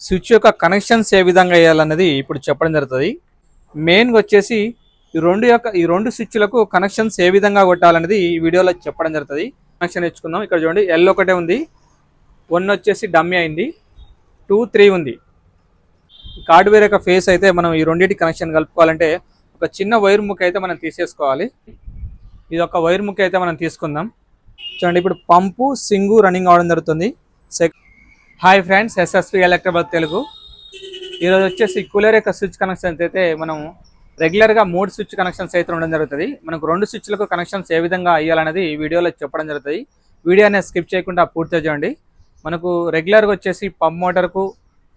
Switch యొక్క connections ఏ విధంగా వేయాలన్నది ఇప్పుడు చెప్పడం జరుగుతుంది. మెయిన్గా వచ్చేసి ఈ రెండు స్విచ్లకు కనెక్షన్స్ ఏ విధంగా కొట్టాలనేది ఈ వీడియోలో చెప్పడం జరుగుతుంది. కనెక్షన్ ఇచ్చుకుందాం. ఇక్కడ చూడండి, ఎల్ ఒకటే ఉంది, 1 వచ్చేసి డమ్మీ అయింది, 2, 3 ఉంది. హార్డ్వేర్ యొక్క ఫేస్ అయితే మనం ఈ రెండింటి కనెక్షన్ కలుపుకోవాలంటే ఒక చిన్న వైర్ ముక్క అయితే మనం తీసేసుకోవాలి. ఇది ఒక వైర్ ముక్క అయితే మనం తీసుకుందాం. చూడండి, ఇప్పుడు పంపు సింగు రన్నింగ్ అవడం జరుగుతుంది. Hi friends, SSP electrical Telugu. ఈరోజు వచ్చేసి కూలర్ యొక్క స్విచ్ కనెక్షన్స్ అయితే మనం రెగ్యులర్గా 3 స్విచ్ కనెక్షన్స్ అయితే ఉండడం జరుగుతుంది. మనకు 2 స్విచ్లకు కనెక్షన్స్ ఏ విధంగా అయ్యాలనేది ఈ వీడియోలో చెప్పడం జరుగుతుంది. వీడియోని స్కిప్ చేయకుండా పూర్తిగా చూడండి. మనకు రెగ్యులర్గా వచ్చేసి పంప్ మోటార్కు,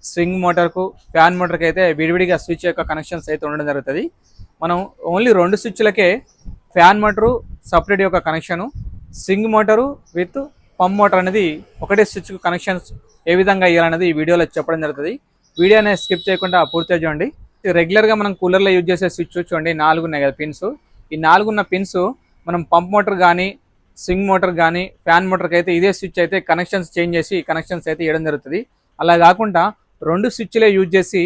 స్వింగ్ మోటార్కు, ఫ్యాన్ మోటార్కి అయితే విడివిడిగా స్విచ్ యొక్క కనెక్షన్స్ అయితే ఉండడం జరుగుతుంది. మనం ఓన్లీ 2 స్విచ్లకే ఫ్యాన్ మోటారు సపరేట్ యొక్క connection, swing motor with pump motor అనేది ఒకటే స్విచ్కు కనెక్షన్స్ ఏ విధంగా ఇవ్వాలనేది ఈ వీడియోలో చెప్పడం జరుగుతుంది. వీడియోని స్కిప్ చేయకుండా పూర్తిగా చూడండి. రెగ్యులర్గా మనం కూలర్లో యూజ్ చేసే స్విచ్ చూడండి, 4 ఉన్నాయి కదా పిన్స్. ఈ 4 ఉన్న పిన్స్ మనం పంప్ మోటార్ కానీ, స్వింగ్ మోటార్ కానీ, ఫ్యాన్ మోటార్కి అయితే ఇదే స్విచ్ అయితే కనెక్షన్స్ చేంజ్ చేసి కనెక్షన్స్ అయితే ఇవ్వడం జరుగుతుంది. అలా కాకుండా 2 స్విచ్లే యూజ్ చేసి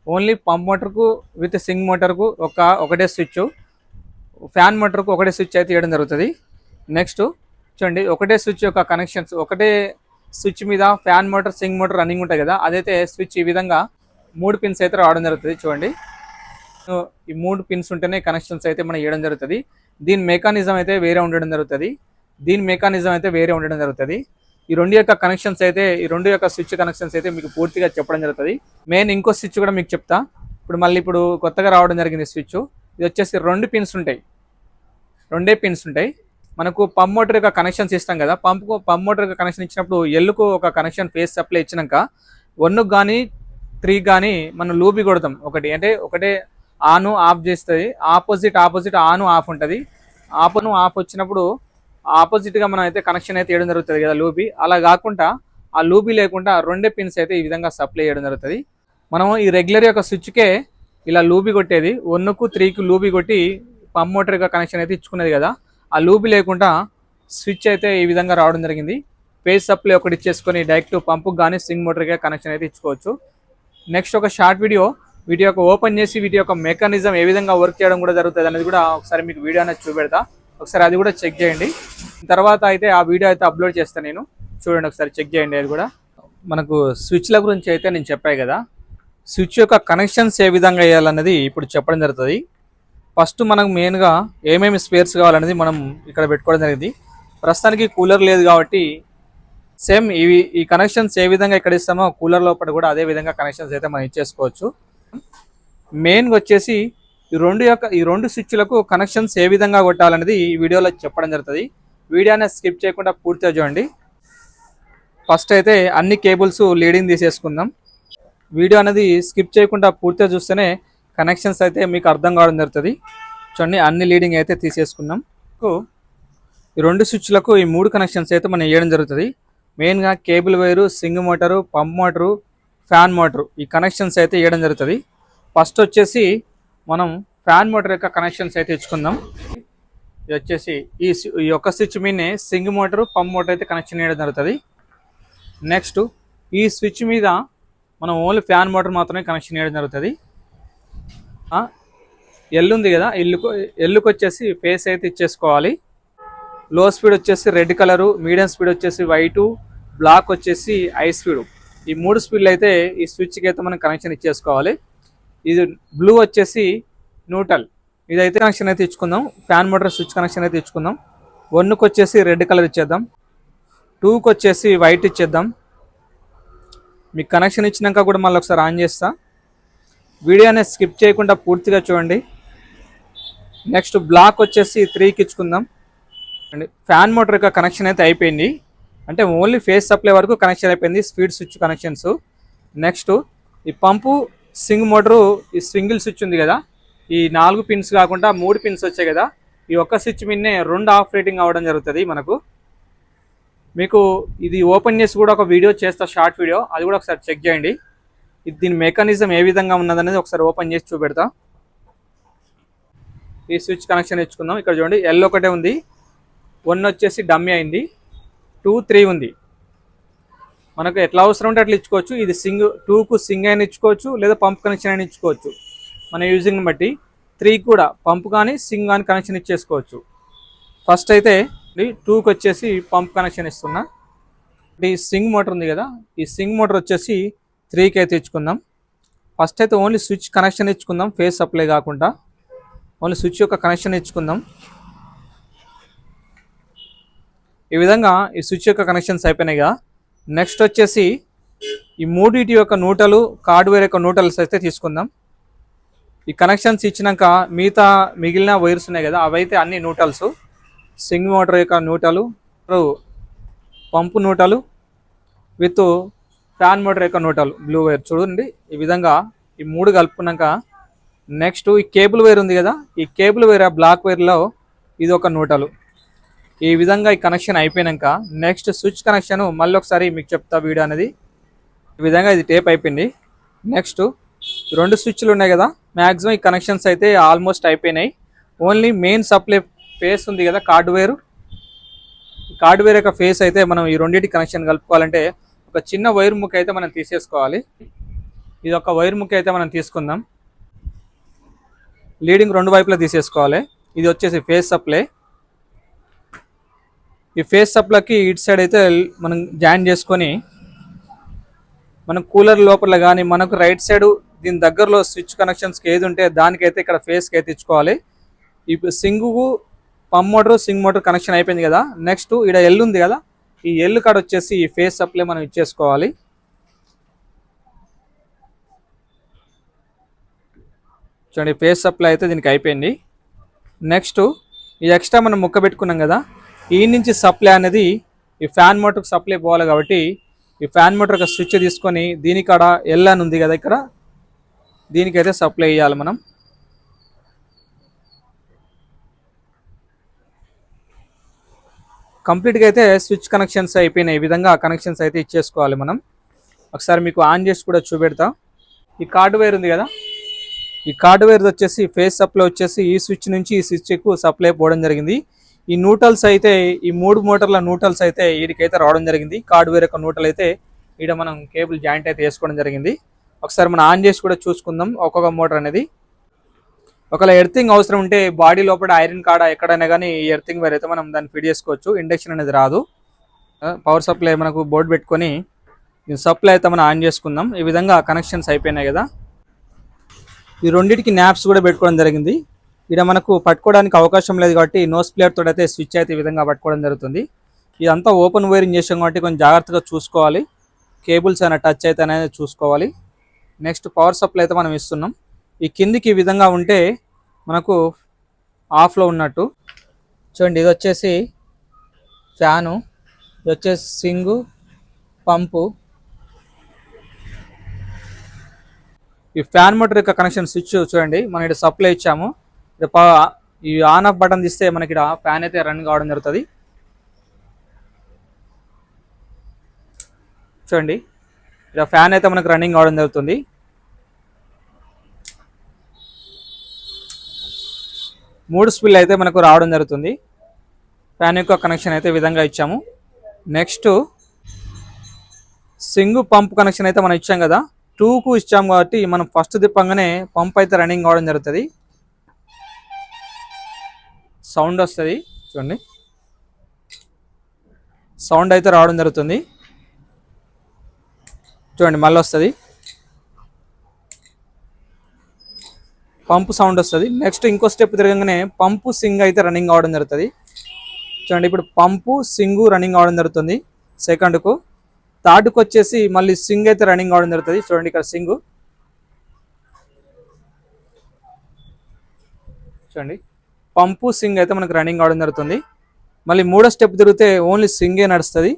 ఓన్లీ పంప్ మోటార్కు విత్ స్వింగ్ మోటార్కు ఒకటే స్విచ్, ఫ్యాన్ మోటార్కు ఒకటే స్విచ్ అయితే ఇవ్వడం జరుగుతుంది. నెక్స్ట్ చూడండి, ఒకటే స్విచ్ యొక్క కనెక్షన్స్, ఒకటే స్విచ్ మీద fan motor, swing motor running ఉంటాయి కదా, అదైతే స్విచ్ ఈ విధంగా 3 పిన్స్ అయితే రావడం జరుగుతుంది. చూడండి, ఈ 3 పిన్స్ ఉంటేనే కనెక్షన్స్ అయితే మనం ఇవ్వడం జరుగుతుంది. దీని మెకానిజం అయితే వేరే ఉండడం జరుగుతుంది. ఈ 2 యొక్క కనెక్షన్స్ అయితే, ఈ 2 యొక్క స్విచ్ కనెక్షన్స్ అయితే మీకు పూర్తిగా చెప్పడం జరుగుతుంది. మెయిన్ ఇంకో స్విచ్ కూడా మీకు చెప్తా. ఇప్పుడు కొత్తగా రావడం జరిగింది స్విచ్. ఇది వచ్చేసి 2 పిన్స్ ఉంటాయి, 2 పిన్స్ ఉంటాయి. మనకు పంప్ మోటార్ యొక్క కనెక్షన్స్ ఇస్తాం కదా, పంప్ మోటార్ యొక్క కనెక్షన్ ఇచ్చినప్పుడు ఎల్లుకు ఒక కనెక్షన్ ఫేస్ సప్లై ఇచ్చినాక 1 కానీ 3 కానీ మనం లూబి కొడతాం. ఒకటే ఆన్ ఆఫ్ చేస్తుంది, ఆపోజిట్ ఆన్ ఆఫ్ ఉంటుంది. ఆఫ్ వచ్చినప్పుడు ఆపోజిట్గా మనం అయితే కనెక్షన్ అయితే వేయడం జరుగుతుంది కదా లూబీ. అలా కాకుండా ఆ లూబీ లేకుండా 2 పిన్స్ అయితే ఈ విధంగా సప్లై చేయడం జరుగుతుంది. మనం ఈ రెగ్యులర్ యొక్క స్విచ్కే ఇలా లూబీ కొట్టేది, 1కు 3కు లూబీ కొట్టి పంప్ మోటార్ యొక్క కనెక్షన్ అయితే ఇచ్చుకునేది కదా, ఆ లూబీ లేకుండా స్విచ్ అయితే ఈ విధంగా రావడం జరిగింది. ఫేస్ సప్లై ఒకటి ఇచ్చేసుకొని డైరెక్ట్ పంపుకి కానీ స్వింగ్ మోటార్కి కనెక్షన్ అయితే ఇచ్చుకోవచ్చు. నెక్స్ట్ ఒక షార్ట్ వీడియో యొక్క ఓపెన్ చేసి వీటి యొక్క మెకానిజం ఏ విధంగా వర్క్ చేయడం కూడా జరుగుతుంది అనేది కూడా ఒకసారి మీకు వీడియో అనేది చూపెడతా. ఒకసారి అది కూడా చెక్ చేయండి. తర్వాత అయితే ఆ వీడియో అయితే అప్లోడ్ చేస్తాను నేను, చూడండి, ఒకసారి చెక్ చేయండి. అది కూడా మనకు స్విచ్ల గురించి అయితే నేను చెప్పాను కదా, స్విచ్ యొక్క కనెక్షన్స్ ఏ విధంగా వేయాలన్నది ఇప్పుడు చెప్పడం జరుగుతుంది. ఫస్ట్ మనకు మెయిన్గా ఏమేమి స్పేర్స్ కావాలనేది మనం ఇక్కడ పెట్టుకోవడం జరిగింది. ప్రస్తుతానికి కూలర్ లేదు కాబట్టి సేమ్ ఈ కనెక్షన్స్ ఏ విధంగా ఇక్కడ ఇస్తామో కూలర్ లోపల కూడా అదే విధంగా కనెక్షన్స్ అయితే మనం ఇచ్చేసుకోవచ్చు. మెయిన్గా వచ్చేసి ఈ రెండు స్విచ్లకు కనెక్షన్స్ ఏ విధంగా కొట్టాలనేది ఈ వీడియోలో చెప్పడం జరుగుతుంది. వీడియోని స్కిప్ చేయకుండా పూర్తిగా చూడండి. ఫస్ట్ అయితే అన్ని కేబుల్స్ లీడింగ్ తీసేసుకుందాం. వీడియో అనేది స్కిప్ చేయకుండా పూర్తిగా చూస్తేనే కనెక్షన్స్ అయితే మీకు అర్థం కావడం జరుగుతుంది. చూడండి, అన్ని లీడింగ్ అయితే తీసేసుకున్నాం. ఈ 2 స్విచ్లకు ఈ 3 కనెక్షన్స్ అయితే మనం వేయడం జరుగుతుంది. మెయిన్గా cable wire, swing motor, pump motor, fan motor, ఈ కనెక్షన్స్ అయితే వేయడం జరుగుతుంది. ఫస్ట్ వచ్చేసి మనం ఫ్యాన్ మోటార్ యొక్క కనెక్షన్స్ అయితే ఇచ్చుకుందాం. ఇది వచ్చేసి ఈ యొక్క స్విచ్ మీదనే స్వింగ్ మోటారు, పంప్ మోటార్ అయితే కనెక్షన్ వేయడం జరుగుతుంది. నెక్స్ట్ ఈ స్విచ్ మీద మనం ఓన్లీ ఫ్యాన్ మోటార్ మాత్రమే కనెక్షన్ వేయడం జరుగుతుంది. ఎల్ ఉంది కదా, ఎల్లుకు వచ్చేసి ఫేస్ అయితే ఇచ్చేసుకోవాలి. లో స్పీడ్ వచ్చేసి రెడ్ కలరు, మీడియం స్పీడ్ వచ్చేసి వైటు, బ్లాక్ వచ్చేసి ఐ స్పీడు. ఈ 3 స్పీడ్లు అయితే ఈ స్విచ్కి అయితే మనం కనెక్షన్ ఇచ్చేసుకోవాలి. ఇది బ్లూ వచ్చేసి న్యూట్రల్, ఇదైతే కనెక్షన్ అయితే ఇచ్చుకుందాం. ఫ్యాన్ మోటార్ స్విచ్ కనెక్షన్ అయితే ఇచ్చుకుందాం. 1కు వచ్చేసి రెడ్ కలర్ ఇచ్చేద్దాం, 2కు వచ్చేసి వైట్ ఇచ్చేద్దాం. మీకు కనెక్షన్ ఇచ్చినాక కూడా మళ్ళీ ఒకసారి ఆన్ చేస్తా. వీడియోని స్కిప్ చేయకుండా పూర్తిగా చూడండి. నెక్స్ట్ బ్లాక్ వచ్చేసి 3కి ఇచ్చుకుందాం. అండి, ఫ్యాన్ మోటార్ యొక్క కనెక్షన్ అయితే అయిపోయింది, అంటే ఓన్లీ ఫేస్ సప్లై వరకు కనెక్షన్ అయిపోయింది, స్పీడ్ స్విచ్ కనెక్షన్స్. నెక్స్ట్ ఈ పంపు, స్వింగ్ మోటారు, ఈ సింగిల్ స్విచ్ ఉంది కదా, ఈ 4 పిన్స్ కాకుండా 3 పిన్స్ వచ్చాయి కదా, ఈ ఒక్క స్విచ్ మీదనే 2 ఆపరేటింగ్ అవ్వడం జరుగుతుంది. మీకు ఇది ఓపెన్ చేసి కూడా ఒక వీడియో చేస్తా, షార్ట్ వీడియో, అది కూడా ఒకసారి చెక్ చేయండి. దీని మెకానిజం ఏ విధంగా ఉన్నదనేది ఒకసారి ఓపెన్ చేసి చూపెడతా. ఈ స్విచ్ కనెక్షన్ ఇచ్చుకుందాం. ఇక్కడ చూడండి, ఎల్ ఒకటే ఉంది, 1 వచ్చేసి డమ్మీ అయింది, 2, 3 ఉంది. మనకు ఎట్లా అవసరం ఉంటే అట్లా ఇచ్చుకోవచ్చు. ఇది సింగ్ 2కు సింగ్ అయినా ఇచ్చుకోవచ్చు, లేదా పంప్ కనెక్షన్ అయినా ఇచ్చుకోవచ్చు మన యూజింగ్ని బట్టి. 3 కూడా పంప్ కానీ సింగ్ కానీ కనెక్షన్ ఇచ్చేసుకోవచ్చు. ఫస్ట్ అయితే 2కి వచ్చేసి పంప్ కనెక్షన్ ఇస్తున్నా. ఈ సింగ్ మోటార్ ఉంది కదా, ఈ సింగ్ మోటార్ వచ్చేసి 3కి అయితే ఇచ్చుకుందాం. ఫస్ట్ అయితే ఓన్లీ స్విచ్ కనెక్షన్ ఇచ్చుకుందాం, ఫేస్ సప్లై కాకుండా ఓన్లీ స్విచ్ యొక్క కనెక్షన్ ఇచ్చుకుందాం. ఈ విధంగా ఈ స్విచ్ యొక్క కనెక్షన్స్ అయిపోయినాయిగా. నెక్స్ట్ వచ్చేసి ఈ మూడిటి యొక్క నూటలు, కార్డ్వేర్ యొక్క నూటల్స్ అయితే తీసుకుందాం. ఈ కనెక్షన్స్ ఇచ్చినాక మిగిలిన వైర్స్ ఉన్నాయి కదా, అవైతే అన్ని నూటల్స్. సింగ్ మోటార్ యొక్క నూటలు, పంపు నూటలు విత్ ఫ్యాన్ మోటార్ యొక్క నూటలు, బ్లూ వైర్ చూడండి. ఈ విధంగా ఈ 3 కలుపుకున్నాక నెక్స్ట్ ఈ కేబుల్ వైర్ ఉంది కదా, ఈ కేబుల్ వైర్ బ్లాక్ వైర్లో ఇది ఒక నూటలు. ఈ విధంగా ఈ కనెక్షన్ అయిపోయాక నెక్స్ట్ స్విచ్ కనెక్షన్ మళ్ళీ ఒకసారి మీకు చెప్తా వీడియో అనేది. ఈ విధంగా ఇది టేప్ అయిపోయింది. నెక్స్ట్ 2 స్విచ్లు ఉన్నాయి కదా, మ్యాక్సిమం ఈ కనెక్షన్స్ అయితే ఆల్మోస్ట్ అయిపోయినాయి. ఓన్లీ మెయిన్ సప్లై ఫేస్ ఉంది కదా, కార్డ్వేర్ యొక్క ఫేస్ అయితే మనం ఈ రెండింటి కనెక్షన్ కలుపుకోవాలంటే ఒక చిన్న వైర్ ముక్క అయితే మనం తీసేసుకోవాలి. ఇది ఒక వైర్ ముక్క అయితే మనం తీసుకుందాం. లీడింగ్ 2 వైపులా తీసేసుకోవాలి. ఇది వచ్చేసి ఫేస్ సప్లై. ఈ ఫేస్ సప్లైకి ఇటు సైడ్ అయితే మనం జాయిన్ చేసుకొని మనం కూలర్ లోపల కానీ మనకు రైట్ సైడ్ దీని దగ్గరలో స్విచ్ కనెక్షన్స్కి ఏది ఉంటే దానికైతే ఇక్కడ ఫేస్కి అయితే ఇచ్చుకోవాలి. ఇప్పుడు సింగుకు పంప్ మోటార్, సింగ్ మోటార్ కనెక్షన్ అయిపోయింది కదా. నెక్స్ట్ ఇక్కడ ఎల్ ఉంది కదా, ఈ ఎల్ కాడ వచ్చేసి ఈ ఫేస్ సప్లై మనం ఇచ్చేసుకోవాలి. చూడండి, ఫేస్ సప్లై అయితే దీనికి అయిపోయింది. నెక్స్ట్ ఈ ఎక్స్ట్రా మనం ముక్క పెట్టుకున్నాం కదా, ఈ నుంచి సప్లై అనేది ఈ ఫ్యాన్ మోటార్కి సప్లై పోవాలి కాబట్టి ఈ ఫ్యాన్ మోటార్ ఒక స్విచ్ తీసుకొని దీనికాడ ఎల్ అని ఉంది కదా, ఇక్కడ దీనికైతే సప్లై ఇవ్వాలి మనం. కంప్లీట్గా అయితే స్విచ్ కనెక్షన్స్ అయిపోయినాయి. ఈ విధంగా కనెక్షన్స్ అయితే ఇచ్చేసుకోవాలి మనం. ఒకసారి మీకు ఆన్ చేసి కూడా చూపెడతా. ఈ కార్డ్వేర్ ఉంది కదా, ఈ కార్డ్వేర్ వచ్చేసి ఫేస్ సప్లై వచ్చేసి ఈ స్విచ్ నుంచి ఈ స్విచ్కు సప్లై పోవడం జరిగింది. ఈ న్యూట్రల్స్ అయితే ఈ 3 మోటార్ల న్యూట్రల్స్ అయితే వీడికైతే రావడం జరిగింది. కార్డ్వేర్ యొక్క న్యూట్రల్ అయితే ఇక్కడ మనం కేబుల్ జాయింట్ అయితే వేసుకోవడం జరిగింది. ఒకసారి మనం ఆన్ చేసి కూడా చూసుకుందాం ఒక్కొక్క మోటార్ అనేది. ఒకవేళ ఎర్తింగ్ అవసరం ఉంటే బాడీ లోపల ఐరన్ కాడ ఎక్కడైనా కానీ ఈ ఎర్తింగ్ వైర్ అయితే మనం దాన్ని ఫిట్ చేసుకోవచ్చు. ఇండక్షన్ అనేది రాదు. పవర్ సప్లై మనకు బోర్డు పెట్టుకొని ఈ సప్లై అయితే మనం ఆన్ చేసుకుందాం. ఈ విధంగా కనెక్షన్స్ అయిపోయినాయి కదా. ఈ రెండింటికి న్యాప్స్ కూడా పెట్టుకోవడం జరిగింది. ఇక్కడ మనకు పట్టుకోవడానికి అవకాశం లేదు కాబట్టి నోస్ ప్లేట్ తోటి అయితే స్విచ్ అయితే ఈ విధంగా పట్టుకోవడం జరుగుతుంది. ఇదంతా ఓపెన్ వైరింగ్ చేసాం కాబట్టి కొంచెం జాగ్రత్తగా చూసుకోవాలి. కేబుల్స్ అయినా టచ్ అయితే అనేది చూసుకోవాలి. నెక్స్ట్ పవర్ సప్లై అయితే మనం ఇస్తున్నాం. ఈ కిందికి ఈ విధంగా ఉంటే మనకు ఆఫ్లో ఉన్నట్టు. చూడండి, ఇది వచ్చేసి ఫ్యాను, ఇది వచ్చేసి సింగు, పంపు. ఈ ఫ్యాన్ మోటార్ యొక్క కనెక్షన్ స్విచ్ చూడండి, మనం ఇక్కడ సప్లై ఇచ్చాము. ఈ ఆన్ ఆఫ్ బటన్ తీస్తే మనకి ఇక్కడ ఫ్యాన్ అయితే రన్ కావడం జరుగుతుంది. చూడండి, ఇక్కడ ఫ్యాన్ అయితే మనకు రన్నింగ్ కావడం జరుగుతుంది. మూడు స్పిల్ అయితే మనకు రావడం జరుగుతుంది. ఫ్యాన్ యొక్క కనెక్షన్ అయితే ఈ విధంగా ఇచ్చాము. నెక్స్ట్ సింగు పంప్ కనెక్షన్ అయితే మనం ఇచ్చాం కదా, 2కు ఇచ్చాము కాబట్టి మనం ఫస్ట్ తిప్పంగానే పంప్ అయితే రన్నింగ్ కావడం జరుగుతుంది. సౌండ్ వస్తుంది చూడండి, సౌండ్ అయితే రావడం జరుగుతుంది. చూడండి, మళ్ళీ వస్తుంది, పంపు సౌండ్ వస్తుంది. నెక్స్ట్ ఇంకో స్టెప్ తిరగగానే పంపు సింగ్ అయితే రన్నింగ్ అవడం జరుగుతుంది. చూడండి, ఇప్పుడు పంపు సింగు రన్నింగ్ అవడం జరుగుతుంది. సెకండ్కు థర్డ్కి వచ్చేసి మళ్ళీ సింగ్ అయితే రన్నింగ్ అవడం జరుగుతుంది. చూడండి, ఇక్కడ సింగు చూడండి, పంపు సింగ్ అయితే మనకు రన్నింగ్ అవడం జరుగుతుంది. మళ్ళీ మూడో స్టెప్ తిరిగితే ఓన్లీ సింగే నడుస్తుంది.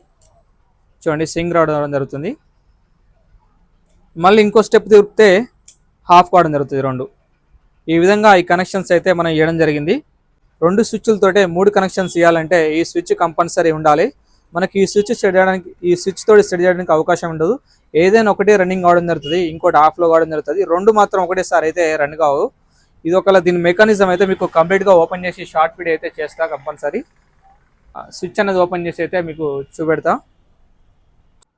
చూడండి, సింగ్ రావడం జరుగుతుంది. మళ్ళీ ఇంకో స్టెప్ తిరిగితే హాఫ్ కావడం జరుగుతుంది. రెండు ఈ విధంగా ఈ కనెక్షన్స్ అయితే మనం ఇవ్వడం జరిగింది. 2 స్విచ్లతోటే 3 కనెక్షన్స్ ఇవ్వాలంటే ఈ స్విచ్ కంపల్సరీ ఉండాలి. మనకి ఈ స్విచ్ సెట్ చేయడానికి, ఈ స్విచ్ తోటి సెట్ చేయడానికి అవకాశం ఉండదు. ఏదైనా ఒకటే రన్నింగ్ కావడం జరుగుతుంది, ఇంకోటి ఆఫ్లో కావడం జరుగుతుంది. 2 మాత్రం ఒకటేసారి అయితే రన్ కావు. ఇది ఒకవేళ దీని మెకానిజం అయితే మీకు కంప్లీట్గా ఓపెన్ చేసి షార్ట్ వీడియో అయితే చేస్తా. కంపల్సరీ స్విచ్ అనేది ఓపెన్ చేసి అయితే మీకు చూపెడతా.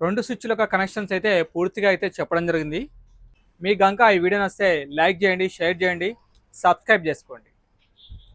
రెండు స్విచ్ల యొక్క కనెక్షన్స్ అయితే పూర్తిగా అయితే చెప్పడం జరిగింది. మీకు కనుక ఈ వీడియో నచ్చితే లైక్ చేయండి, షేర్ చేయండి, సబ్స్క్రైబ్ చేసుకోండి.